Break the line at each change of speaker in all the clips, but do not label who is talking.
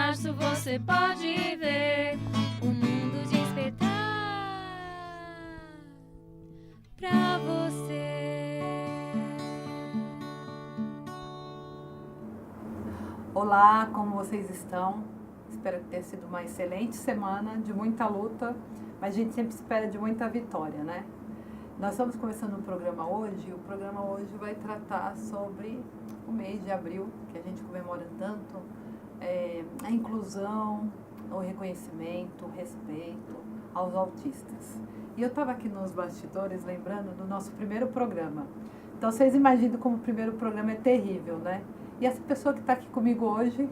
março você pode ver o mundo despertar pra você.
Olá, como vocês estão? Espero que tenha sido uma excelente semana, de muita luta, mas a gente sempre espera de muita vitória, né? Nós estamos começando um programa hoje, e o programa hoje vai tratar sobre o mês de abril, que a gente comemora tanto, a inclusão, o reconhecimento, o respeito aos autistas. E eu estava aqui nos bastidores lembrando do nosso primeiro programa. Então vocês imaginam como o primeiro programa é terrível, né? E essa pessoa que está aqui comigo hoje,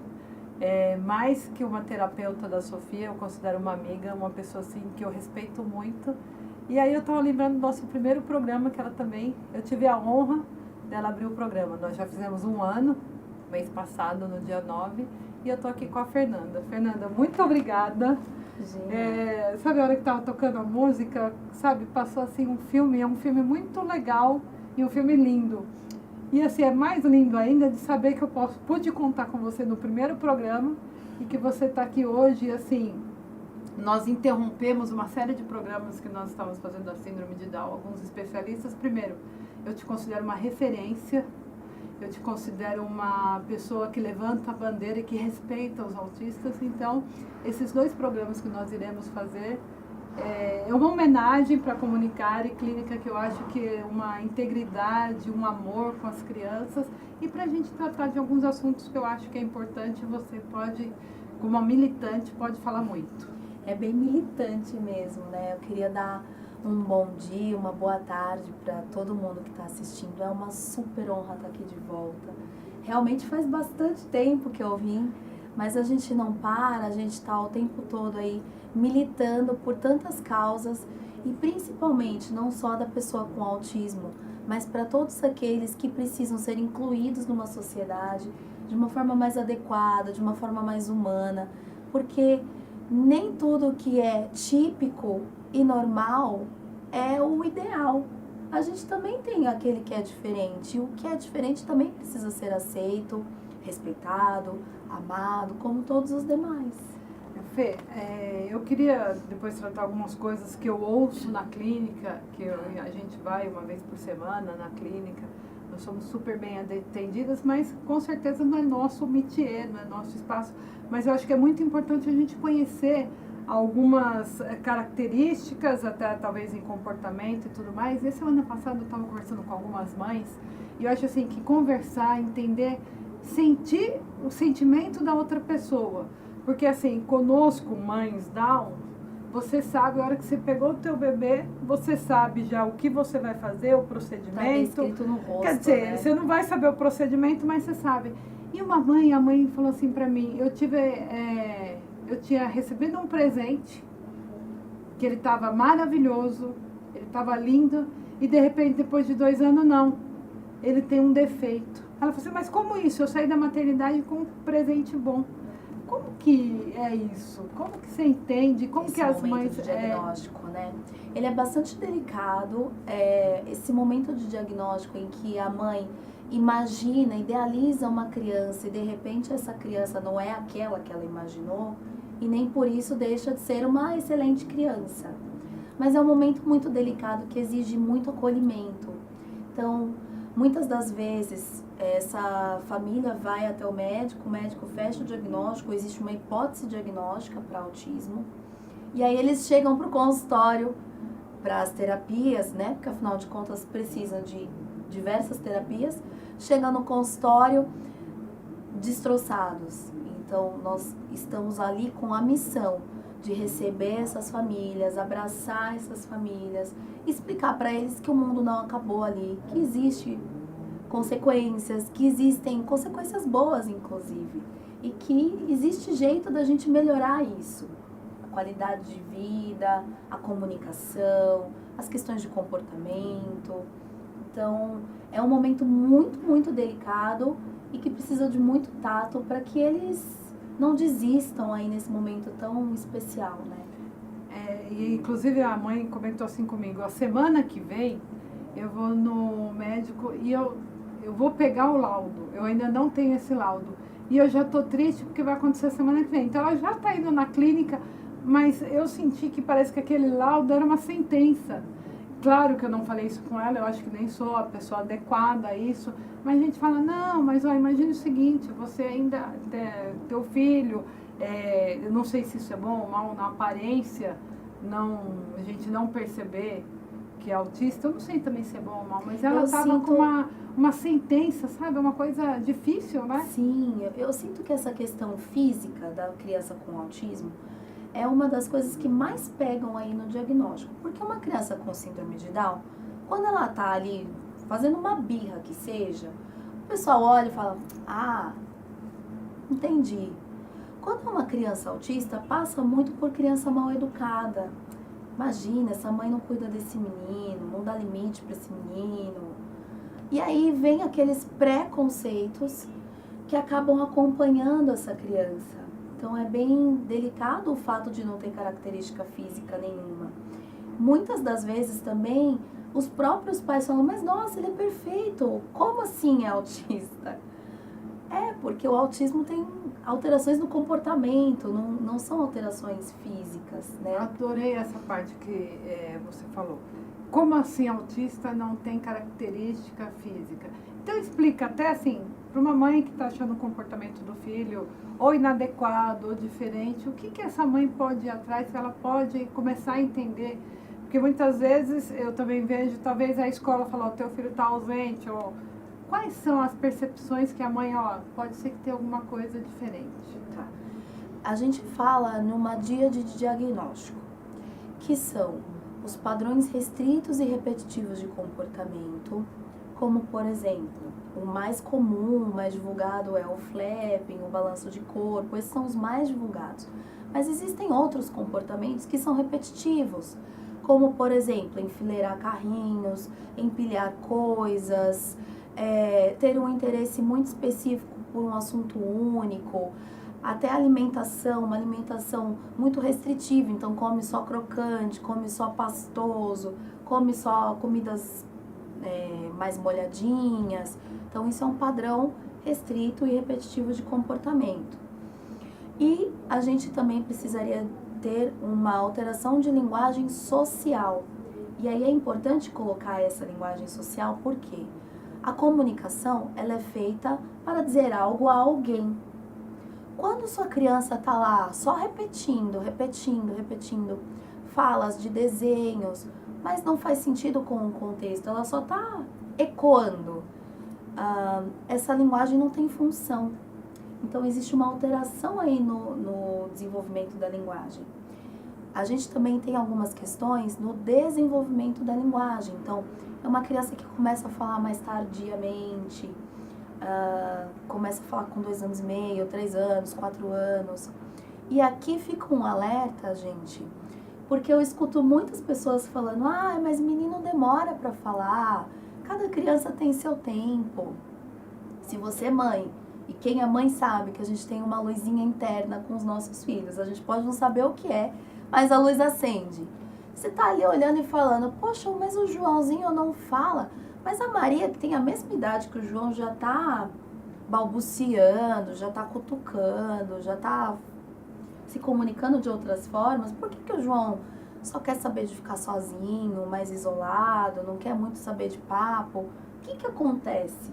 mais que uma terapeuta da Sofia, eu considero uma amiga, uma pessoa assim que eu respeito muito. E aí eu estava lembrando do nosso primeiro programa, que ela também, eu tive a honra dela abrir o programa. Nós já fizemos 1 ano, mês passado, no dia 9, e eu estou aqui com a Fernanda. Fernanda, muito obrigada. Sabe a hora que estava tocando a música, sabe, passou assim um filme, é um filme muito legal e um filme lindo. E assim, é mais lindo ainda de saber que eu pude contar com você no primeiro programa e que você está aqui hoje. E assim, nós interrompemos uma série de programas que nós estávamos fazendo da Síndrome de Down, alguns especialistas. Primeiro, eu te considero uma referência, eu te considero uma pessoa que levanta a bandeira e que respeita os autistas. Então, esses 2 programas que nós iremos fazer é uma homenagem para a Comunicare Clínica, que eu acho que é uma integridade, um amor com as crianças, e para a gente tratar de alguns assuntos que eu acho que é importante. Você pode, como uma militante, pode falar muito.
É bem militante mesmo, né? Eu queria dar um bom dia, uma boa tarde para todo mundo que está assistindo. É uma super honra estar aqui de volta. Realmente faz bastante tempo que eu vim, mas a gente não para, a gente está o tempo todo aí militando por tantas causas, e principalmente não só da pessoa com autismo, mas para todos aqueles que precisam ser incluídos numa sociedade de uma forma mais adequada, de uma forma mais humana, porque nem tudo que é típico e normal é o ideal. A gente também tem aquele que é diferente, e o que é diferente também precisa ser aceito, respeitado, amado, como todos os demais.
Fê, eu queria depois tratar algumas coisas que eu ouço na clínica, que a gente vai uma vez por semana na clínica. Nós somos super bem atendidas, mas com certeza não é nosso métier, não é nosso espaço. Mas eu acho que é muito importante a gente conhecer algumas características, até talvez em comportamento e tudo mais. E semana passada eu estava conversando com algumas mães, e eu acho assim que conversar, entender, sentir o sentimento da outra pessoa. Porque assim, conosco, mães Down, você sabe, a hora que você pegou o teu bebê, você sabe já o que você vai fazer, o procedimento.
Tá escrito no rosto,
quer dizer,
né?
Você não vai saber o procedimento, mas você sabe. E a mãe falou assim pra mim, eu tinha recebido um presente, que ele estava maravilhoso, ele estava lindo, e de repente, depois de 2 anos, não. Ele tem um defeito. Ela falou assim, mas como isso? Eu saí da maternidade com um presente bom. Como que é isso? Como que você entende? Como
Esse
que as
momento
mães...
de diagnóstico, né? Ele é bastante delicado, esse momento de diagnóstico em que a mãe imagina, idealiza uma criança e de repente essa criança não é aquela que ela imaginou e nem por isso deixa de ser uma excelente criança. Mas é um momento muito delicado que exige muito acolhimento. Então, muitas das vezes, essa família vai até o médico fecha o diagnóstico, existe uma hipótese diagnóstica para autismo, e aí eles chegam para o consultório, para as terapias, né? Porque afinal de contas precisam de diversas terapias, chegam no consultório destroçados. Então, nós estamos ali com a missão de receber essas famílias, abraçar essas famílias, explicar para eles que o mundo não acabou ali, que existe consequências, que existem consequências boas, inclusive, e que existe jeito da gente melhorar isso. A qualidade de vida, a comunicação, as questões de comportamento. Então, é um momento muito, muito delicado e que precisa de muito tato para que eles não desistam aí nesse momento tão especial, né?
E inclusive a mãe comentou assim comigo, a semana que vem eu vou no médico e eu vou pegar o laudo, eu ainda não tenho esse laudo. e eu já tô triste porque vai acontecer semana que vem. Então ela já tá indo na clínica, mas eu senti que parece que aquele laudo era uma sentença. Claro que eu não falei isso com ela, eu acho que nem sou a pessoa adequada a isso, mas a gente fala, não, mas ó, imagine o seguinte, você ainda, teu filho, eu não sei se isso é bom ou mal, na aparência, a gente não perceber que é autista, eu não sei também se é bom ou mal, mas ela estava com uma sentença, sabe, uma coisa difícil, né?
Sim, eu sinto que essa questão física da criança com autismo é uma das coisas que mais pegam aí no diagnóstico. Porque uma criança com síndrome de Down, quando ela tá ali fazendo uma birra que seja, o pessoal olha e fala, entendi. Quando uma criança autista, passa muito por criança mal educada. Imagina, essa mãe não cuida desse menino, não dá limite para esse menino. E aí vem aqueles preconceitos que acabam acompanhando essa criança. Então é bem delicado o fato de não ter característica física nenhuma. Muitas das vezes também os próprios pais falam, mas nossa, ele é perfeito, como assim é autista? Porque o autismo tem alterações no comportamento, não são alterações físicas, né?
Adorei essa parte que você falou. Como assim autista não tem característica física? Então explica até assim, para uma mãe que está achando o comportamento do filho ou inadequado ou diferente, o que essa mãe pode ir atrás, que ela pode começar a entender? Porque muitas vezes eu também vejo, talvez a escola falou, teu filho está ausente, ou quais são as percepções que a mãe, pode ser que tenha alguma coisa diferente?
Tá. A gente fala numa díade de diagnóstico, que são os padrões restritos e repetitivos de comportamento, como, por exemplo, o mais comum, o mais divulgado é o flapping, o balanço de corpo, esses são os mais divulgados. Mas existem outros comportamentos que são repetitivos, como, por exemplo, enfileirar carrinhos, empilhar coisas, ter um interesse muito específico por um assunto único, até alimentação, uma alimentação muito restritiva, então come só crocante, come só pastoso, come só comidas mais molhadinhas. Então isso é um padrão restrito e repetitivo de comportamento. E a gente também precisaria ter uma alteração de linguagem social. E aí é importante colocar essa linguagem social porque a comunicação ela é feita para dizer algo a alguém. Quando sua criança está lá só repetindo falas de desenhos, mas não faz sentido com o contexto, ela só está ecoando, essa linguagem não tem função. Então existe uma alteração aí no desenvolvimento da linguagem. A gente também tem algumas questões no desenvolvimento da linguagem. Então, é uma criança que começa a falar mais tardiamente, começa a falar com 2 anos e meio, 3 anos, 4 anos. E aqui fica um alerta, gente, porque eu escuto muitas pessoas falando, mas menino demora para falar, cada criança tem seu tempo. Se você é mãe, e quem é mãe sabe que a gente tem uma luzinha interna com os nossos filhos, a gente pode não saber o que é, mas a luz acende. Você tá ali olhando e falando, poxa, mas o Joãozinho não fala, mas a Maria, que tem a mesma idade que o João, já tá balbuciando, já tá cutucando, já tá se comunicando de outras formas. Por que o João só quer saber de ficar sozinho, mais isolado, não quer muito saber de papo? O que acontece?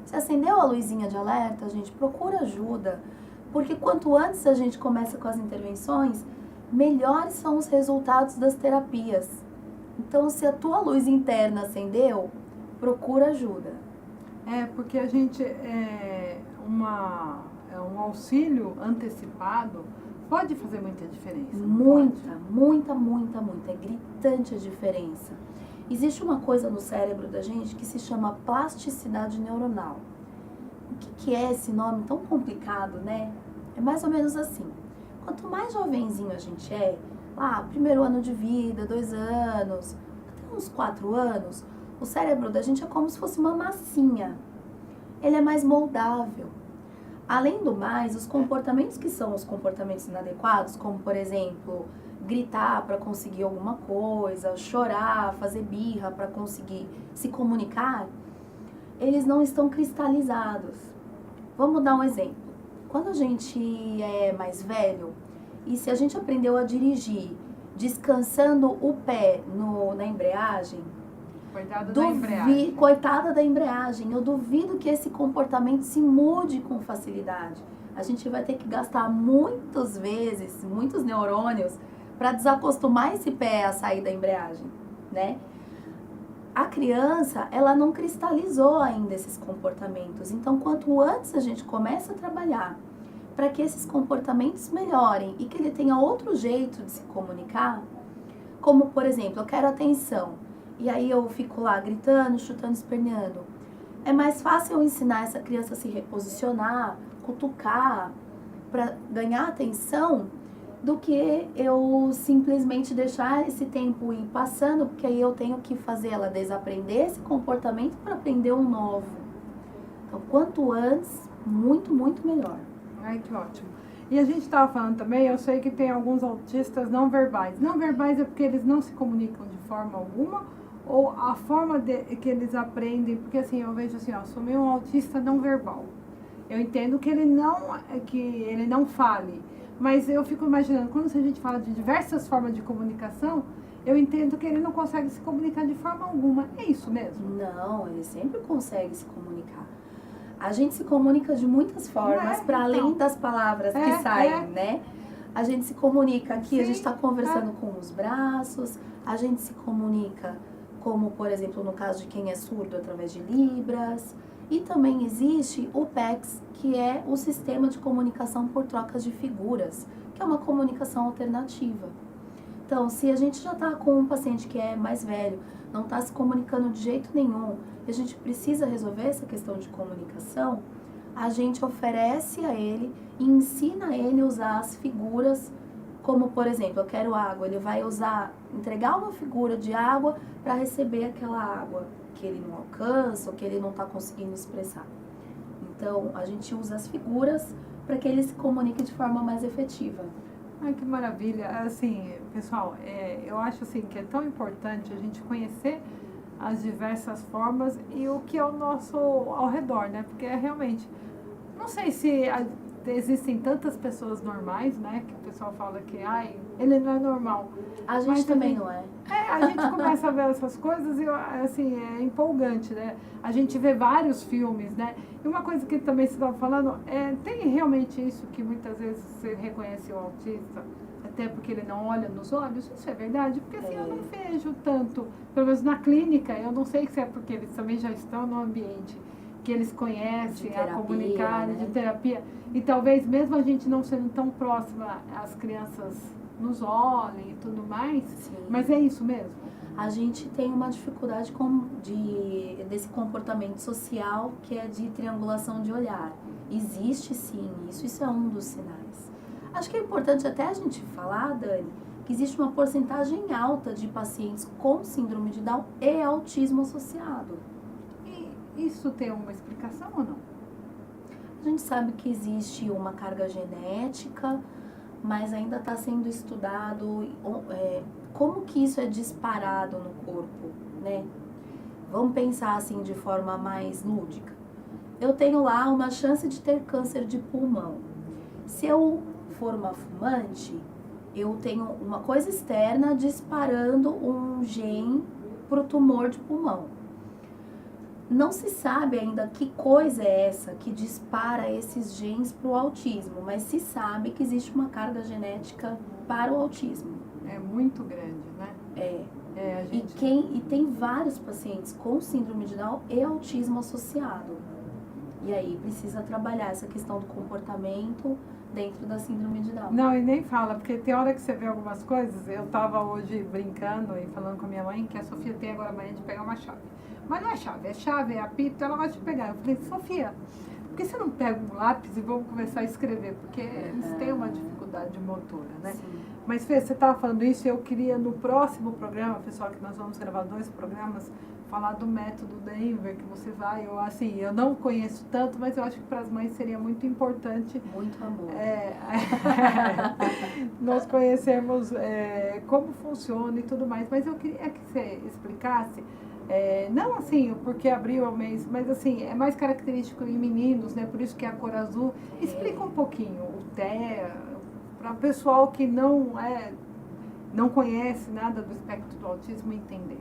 Se acendeu a luzinha de alerta, gente, procura ajuda, porque quanto antes a gente começa com as intervenções, melhores são os resultados das terapias. Então, se a tua luz interna acendeu, procura ajuda.
Porque a gente um auxílio antecipado pode fazer muita diferença.
Muita. É gritante a diferença. Existe uma coisa no cérebro da gente que se chama plasticidade neuronal. O que é esse nome tão complicado, né? É mais ou menos assim. Quanto mais jovenzinho a gente primeiro ano de vida, 2 anos, até uns 4 anos, o cérebro da gente é como se fosse uma massinha. Ele é mais moldável. Além do mais, os comportamentos que são os comportamentos inadequados, como, por exemplo, gritar para conseguir alguma coisa, chorar, fazer birra para conseguir se comunicar, eles não estão cristalizados. Vamos dar um exemplo. quando a gente é mais velho, e se a gente aprendeu a dirigir descansando o pé na embreagem,
Coitada da embreagem.
coitada da embreagem, eu duvido que esse comportamento se mude com facilidade. A gente vai ter que gastar muitas vezes, muitos neurônios, para desacostumar esse pé a sair da embreagem, né? A criança, ela não cristalizou ainda esses comportamentos. Então, quanto antes a gente começa a trabalhar para que esses comportamentos melhorem e que ele tenha outro jeito de se comunicar, como, por exemplo, eu quero atenção, e aí eu fico lá gritando, chutando, esperneando. É mais fácil eu ensinar essa criança a se reposicionar, cutucar, para ganhar atenção, do que eu simplesmente deixar esse tempo ir passando, porque aí eu tenho que fazer ela desaprender esse comportamento para aprender um novo. Então, quanto antes, muito, muito melhor.
Ai, que ótimo. E a gente estava falando também, eu sei que tem alguns autistas não verbais. Não verbais é porque eles não se comunicam de forma alguma, ou a forma que eles aprendem, porque assim, eu vejo assim, ó, sou meio um autista não verbal. Eu entendo que ele não fale, mas eu fico imaginando, quando a gente fala de diversas formas de comunicação, eu entendo que ele não consegue se comunicar de forma alguma. É isso mesmo?
Não, ele sempre consegue se comunicar. A gente se comunica de muitas formas, para além das palavras que saem, né? A gente se comunica aqui,
Sim,
a gente está conversando com os braços, a gente se comunica como, por exemplo, no caso de quem é surdo, através de libras. E também existe o PECS, que é o Sistema de Comunicação por Trocas de Figuras, que é uma comunicação alternativa. Então, se a gente já está com um paciente que é mais velho, não está se comunicando de jeito nenhum, e a gente precisa resolver essa questão de comunicação, a gente oferece a ele e ensina ele a usar as figuras, como, por exemplo, eu quero água, ele vai entregar uma figura de água para receber aquela água que ele não alcança ou que ele não está conseguindo expressar. Então, a gente usa as figuras para que ele se comunique de forma mais efetiva.
Ai, que maravilha. Assim, pessoal, eu acho assim que é tão importante a gente conhecer as diversas formas e o que é o nosso ao redor, né? Porque realmente, não sei se existem tantas pessoas normais, né? Que o pessoal fala que, ele não é normal.
A gente também não é.
A gente começa a ver essas coisas e, assim, é empolgante, né? A gente vê vários filmes, né? E uma coisa que também você estava falando, tem realmente isso que muitas vezes você reconhece o autista, até porque ele não olha nos olhos? Isso é verdade? Porque assim, eu não vejo tanto, pelo menos na clínica, eu não sei se é porque eles também já estão no ambiente que eles conhecem,
terapia,
a comunicar,
né?
de terapia, e talvez mesmo a gente não sendo tão próxima, as crianças nos olhem e tudo mais,
Sim.
Mas é isso mesmo?
A gente tem uma dificuldade desse comportamento social que é de triangulação de olhar. Existe sim, isso é um dos sinais. Acho que é importante até a gente falar, Dani, que existe uma porcentagem alta de pacientes com síndrome de Down e autismo associado.
E isso tem uma explicação ou não?
A gente sabe que existe uma carga genética, mas ainda está sendo estudado como que isso é disparado no corpo, né? Vamos pensar assim de forma mais lúdica. Eu tenho lá uma chance de ter câncer de pulmão. Se eu for uma fumante, eu tenho uma coisa externa disparando um gene para o tumor de pulmão. Não se sabe ainda que coisa é essa que dispara esses genes para o autismo, mas se sabe que existe uma carga genética para o autismo.
É muito grande, né? A gente...
E tem vários pacientes com síndrome de Down e autismo associado. E aí precisa trabalhar essa questão do comportamento dentro da síndrome de Down.
Não, e nem fala, porque tem hora que você vê algumas coisas. Eu tava hoje brincando e falando com a minha mãe que a Sofia tem agora a mania de pegar uma chave. Mas não é chave, é apito, ela gosta de pegar. Eu falei, Sofia, por que você não pega um lápis e vamos começar a escrever? Porque eles têm uma dificuldade motora, né?
Sim.
Mas, Fê, você estava falando isso e eu queria, no próximo programa, pessoal, que nós vamos gravar 2 programas, falar do método Denver, que você vai, eu não conheço tanto, mas eu acho que para as mães seria muito importante.
Muito amor.
Nós conhecermos como funciona e tudo mais. Mas eu queria que você explicasse Não assim, porque abril é o mês, mas assim, é mais característico em meninos, né? Por isso que é a cor azul. Explica um pouquinho o TEA, para o pessoal que não conhece nada do espectro do autismo entender.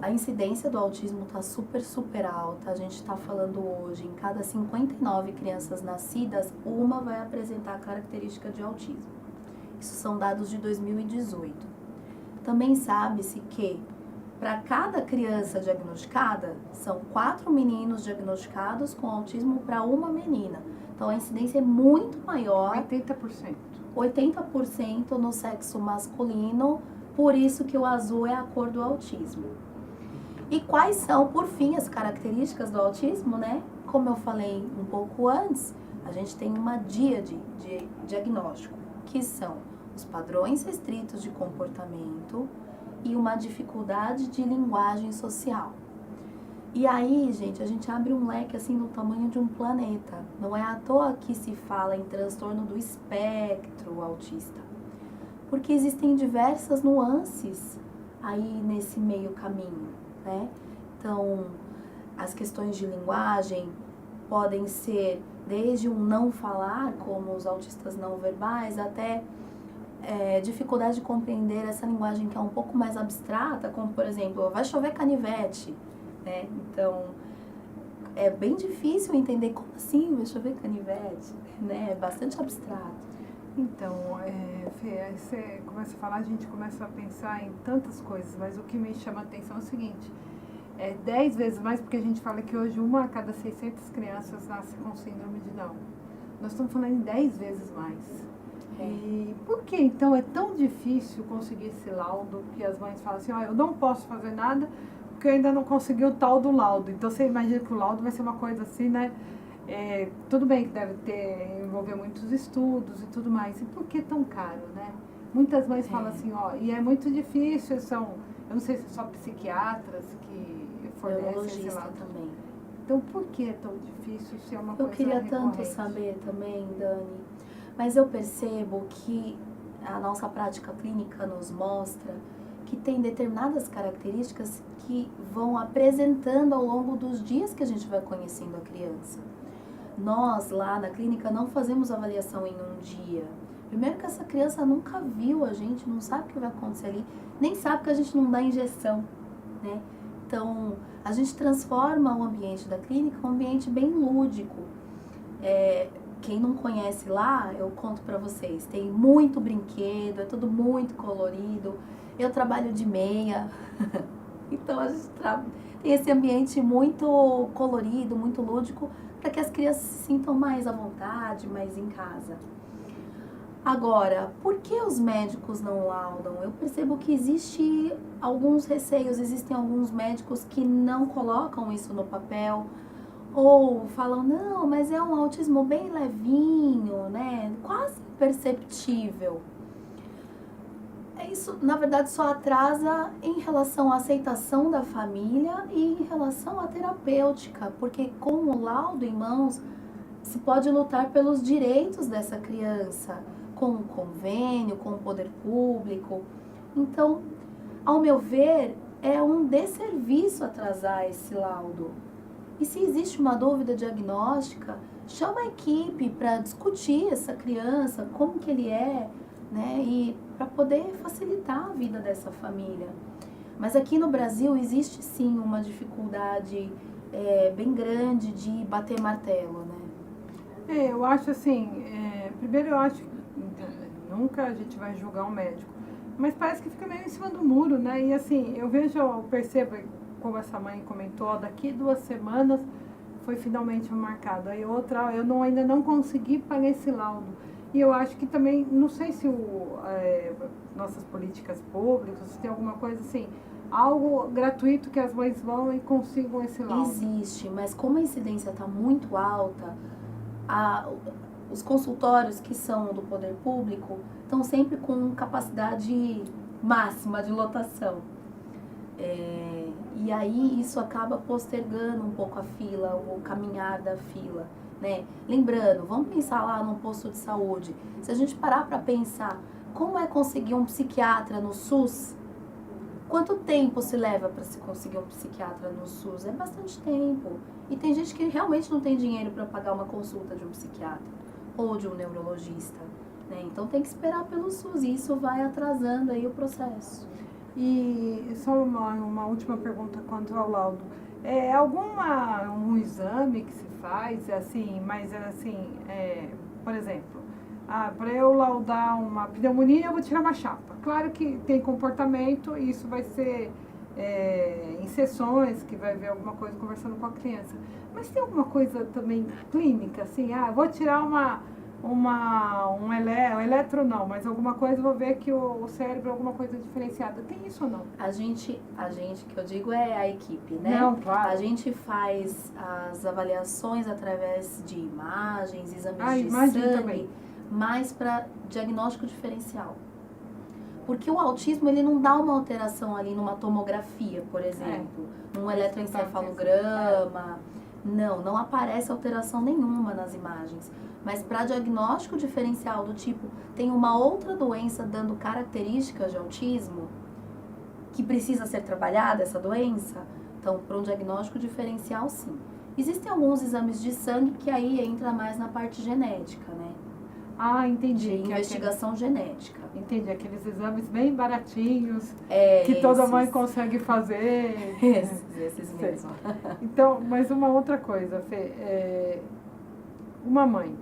A incidência do autismo está super alta. A gente está falando hoje, em cada 59 crianças nascidas, uma vai apresentar característica de autismo. Isso são dados de 2018. Também sabe-se que para cada criança diagnosticada, são 4 meninos diagnosticados com autismo para uma menina. Então a incidência é muito maior.
80%.
80% no sexo masculino, por isso que o azul é a cor do autismo. E quais são, por fim, as características do autismo, né? Como eu falei um pouco antes, a gente tem uma díade de diagnóstico, que são os padrões restritos de comportamento e uma dificuldade de linguagem social. E aí, gente, a gente abre um leque assim do tamanho de um planeta. Não é à toa que se fala em transtorno do espectro autista. Porque existem diversas nuances aí nesse meio caminho, né? Então, as questões de linguagem podem ser desde um não falar, como os autistas não verbais, até dificuldade de compreender essa linguagem que é um pouco mais abstrata, como, por exemplo, vai chover canivete, né? Então, é bem difícil entender como assim vai chover canivete, né? É bastante abstrato.
Então, Fê, você começa a falar, a gente começa a pensar em tantas coisas, mas o que me chama a atenção é o seguinte, 10 vezes mais, porque a gente fala que hoje 1 a cada 600 crianças nasce com síndrome de Down. Nós estamos falando em 10 vezes mais. E por que então é tão difícil conseguir esse laudo, que as mães falam assim, eu não posso fazer nada porque eu ainda não consegui o tal do laudo. Então você imagina que o laudo vai ser uma coisa assim, né? Tudo bem que deve envolver muitos estudos e tudo mais. E por que tão caro, né? Muitas mães falam assim, e é muito difícil, eu não sei se só psiquiatras que fornecem esse laudo
também.
Então por que é tão difícil se é uma coisa
Eu queria tanto
recorrente?
saber também, Dani. Mas eu percebo que a nossa prática clínica nos mostra que tem determinadas características que vão apresentando ao longo dos dias que a gente vai conhecendo a criança. Nós, lá na clínica, não fazemos avaliação em um dia. Primeiro que essa criança nunca viu a gente, não sabe o que vai acontecer ali, nem sabe que a gente não dá injeção, né? Então, a gente transforma o ambiente da clínica em um ambiente bem lúdico. Quem não conhece lá, eu conto pra vocês, tem muito brinquedo, é tudo muito colorido. Eu trabalho de meia, então a gente tem esse ambiente muito colorido, muito lúdico, para que as crianças se sintam mais à vontade, mais em casa. Agora, por que os médicos não laudam? Eu percebo que existem alguns receios, existem alguns médicos que não colocam isso no papel, ou falam, não, mas é um autismo bem levinho, né? Quase imperceptível. Isso, na verdade, só atrasa em relação à aceitação da família e em relação à terapêutica, porque com o laudo em mãos, se pode lutar pelos direitos dessa criança, com o convênio, com o poder público. Então, ao meu ver, é um desserviço atrasar esse laudo. E se existe uma dúvida diagnóstica, chama a equipe para discutir essa criança, como que ele é, né? E para poder facilitar a vida dessa família. Mas aqui no Brasil existe sim uma dificuldade bem grande de bater martelo, né?
Eu acho assim, primeiro eu acho que nunca a gente vai julgar um médico, mas parece que fica meio em cima do muro, né? E assim, eu percebo, como essa mãe comentou, daqui 2 semanas foi finalmente marcado. Aí outra, eu ainda não consegui pagar esse laudo. E eu acho que também, não sei se nossas políticas públicas, se tem alguma coisa assim, algo gratuito que as mães vão e consigam esse laudo.
Existe, mas como a incidência está muito alta, os consultórios que são do poder público estão sempre com capacidade máxima de lotação. E aí isso acaba postergando um pouco a fila, o caminhar da fila, né? Lembrando, vamos pensar lá num posto de saúde. Se a gente parar para pensar como é conseguir um psiquiatra no SUS, Quanto tempo se leva para se conseguir um psiquiatra no SUS? É bastante tempo. E tem gente que realmente não tem dinheiro para pagar uma consulta de um psiquiatra ou de um neurologista, né? Então tem que esperar pelo SUS e isso vai atrasando aí o processo.
E só uma última pergunta quanto ao laudo. Um exame que se faz, assim, mas assim, por exemplo, para eu laudar uma pneumonia, eu vou tirar uma chapa. Claro que tem comportamento e isso vai ser em sessões, que vai ver alguma coisa conversando com a criança. Mas tem alguma coisa também clínica, assim, vou tirar um eletro não, mas alguma coisa, vou ver que o cérebro é alguma coisa diferenciada. Tem isso ou não?
A gente, que eu digo é a equipe, né?
Não, claro.
A gente faz as avaliações através de imagens, exames de sangue,
também.
mais para diagnóstico diferencial. Porque o autismo, ele não dá uma alteração ali numa tomografia, por exemplo, num eletroencefalograma. Não aparece alteração nenhuma nas imagens. Mas para diagnóstico diferencial do tipo, tem uma outra doença dando características de autismo que precisa ser trabalhada, essa doença, então para um diagnóstico diferencial, sim. Existem alguns exames de sangue que aí entra mais na parte genética, né?
Entendi.
De investigação genética.
Entendi, aqueles exames bem baratinhos, que toda mãe consegue fazer.
Esses mesmo.
Então, mas uma outra coisa, Fê, uma mãe,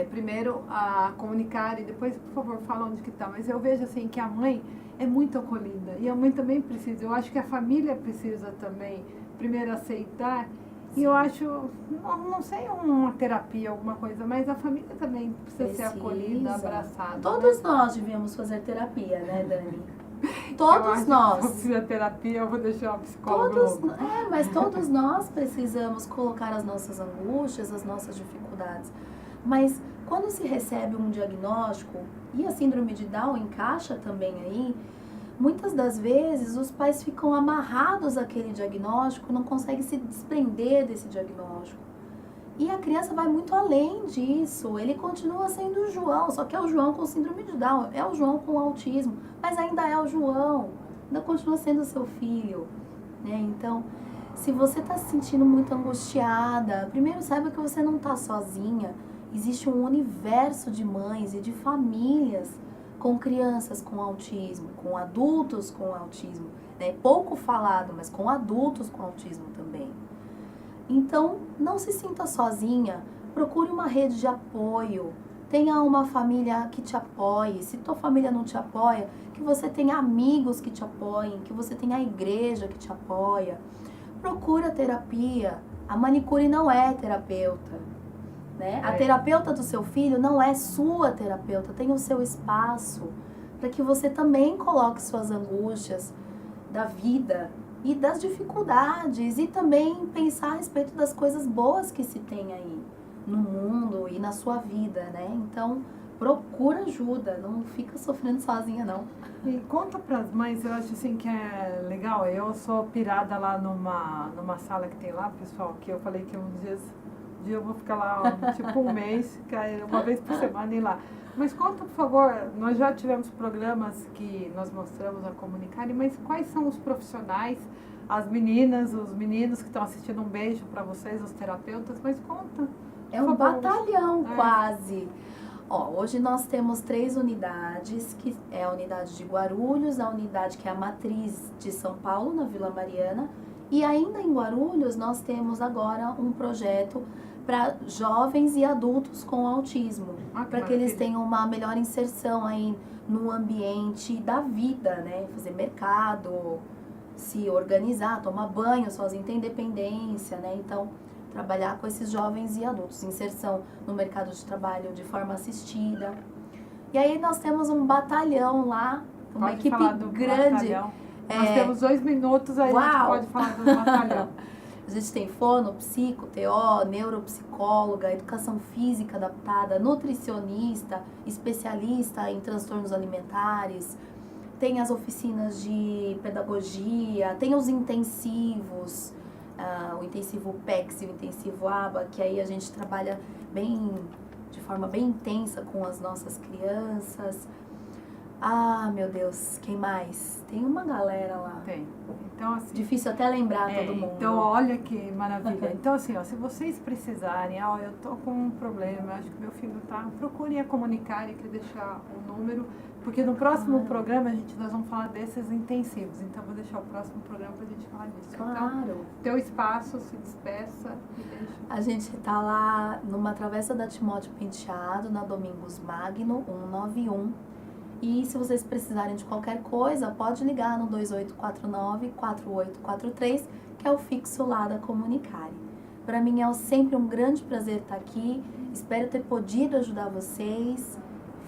primeiro a comunicar e depois, por favor, fala onde que tá, mas eu vejo assim que a mãe é muito acolhida e a mãe também precisa, eu acho que a família precisa também primeiro aceitar. E eu acho, não sei, uma terapia, alguma coisa, mas a família também precisa ser acolhida, abraçada.
Todos nós devíamos fazer terapia, né, Dani? Todos nós.
Se eu fizer terapia, eu vou deixar uma psicóloga.
Mas todos nós precisamos colocar as nossas angústias, as nossas dificuldades. Mas quando se recebe um diagnóstico, e a síndrome de Down encaixa também aí, muitas das vezes os pais ficam amarrados àquele diagnóstico, não conseguem se desprender desse diagnóstico. E a criança vai muito além disso, ele continua sendo o João, só que é o João com síndrome de Down, é o João com autismo, mas ainda é o João, ainda continua sendo seu filho, né? Então, se você está se sentindo muito angustiada, primeiro saiba que você não está sozinha, existe um universo de mães e de famílias com crianças com autismo, com adultos com autismo, né? Pouco falado, mas com adultos com autismo também. Então, não se sinta sozinha, procure uma rede de apoio, tenha uma família que te apoie. Se tua família não te apoia, que você tenha amigos que te apoiem, que você tenha a igreja que te apoia. Procura terapia. A manicure não é terapeuta, né? A terapeuta do seu filho não é sua terapeuta, tem o seu espaço para que você também coloque suas angústias da vida e das dificuldades e também pensar a respeito das coisas boas que se tem aí no mundo e na sua vida, né? Então, procura ajuda, não fica sofrendo sozinha, não.
E conta pras mães, eu acho assim que é legal, eu sou pirada lá numa sala que tem lá, pessoal, que eu falei que um dia eu vou ficar lá tipo um mês, uma vez por semana ir lá. Mas conta, por favor, nós já tivemos programas que nós mostramos a comunicarem, mas quais são os profissionais, as meninas, os meninos que estão assistindo, um beijo para vocês, os terapeutas, mas conta.
É um batalhão quase. Ó, hoje nós temos 3 unidades, que é a unidade de Guarulhos, a unidade que é a matriz de São Paulo, na Vila Mariana, e ainda em Guarulhos nós temos agora um projeto para jovens e adultos com autismo, para que eles tenham uma melhor inserção aí no ambiente da vida, né? Fazer mercado, se organizar, tomar banho sozinho, ter independência, né? Então, trabalhar com esses jovens e adultos, inserção no mercado de trabalho de forma assistida. E aí nós temos um batalhão lá, uma equipe grande.
Nós temos 2 minutos, aí a gente pode falar do batalhão.
A gente tem fono, psico, TO, neuropsicóloga, educação física adaptada, nutricionista, especialista em transtornos alimentares, tem as oficinas de pedagogia, tem os intensivos, o intensivo PEX e o intensivo ABA, que aí a gente trabalha de forma bem intensa com as nossas crianças. Ah, meu Deus, quem mais? Tem uma galera lá.
Tem. Então, assim,
Difícil até lembrar todo mundo.
então, olha que maravilha. Então, assim, ó, se vocês precisarem, ó, eu tô com um problema, acho que meu filho tá, procurem a Comunicare, que deixar o número, porque no próximo programa nós vamos falar desses intensivos. Então, eu vou deixar o próximo programa pra gente falar disso. Então,
Claro.
teu espaço, se despeça e deixa.
A gente tá lá numa travessa da Timóteo Penteado, na Domingos Magno, 191. E se vocês precisarem de qualquer coisa, pode ligar no 2849-4843, que é o fixo lá da Comunicare. Para mim é sempre um grande prazer estar aqui. Espero ter podido ajudar vocês.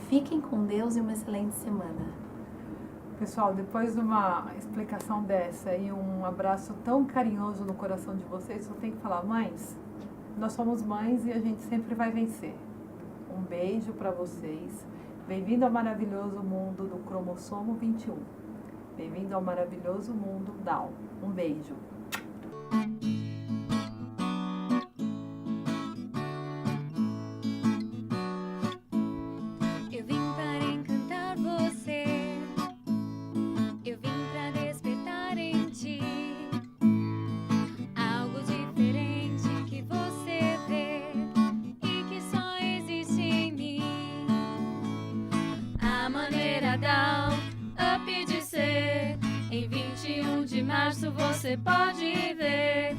Fiquem com Deus e uma excelente semana.
Pessoal, depois de uma explicação dessa e um abraço tão carinhoso no coração de vocês, eu tenho que falar, mães, nós somos mães e a gente sempre vai vencer. Um beijo para vocês. Bem-vindo ao maravilhoso mundo do cromossomo 21. Bem-vindo ao maravilhoso mundo Down. Um beijo.
Eu vim para encantar você, eu vim para despertar em ti algo diferente que você vê e que só existe em mim. A maneira down, up de ser. Em 21 de março você pode ver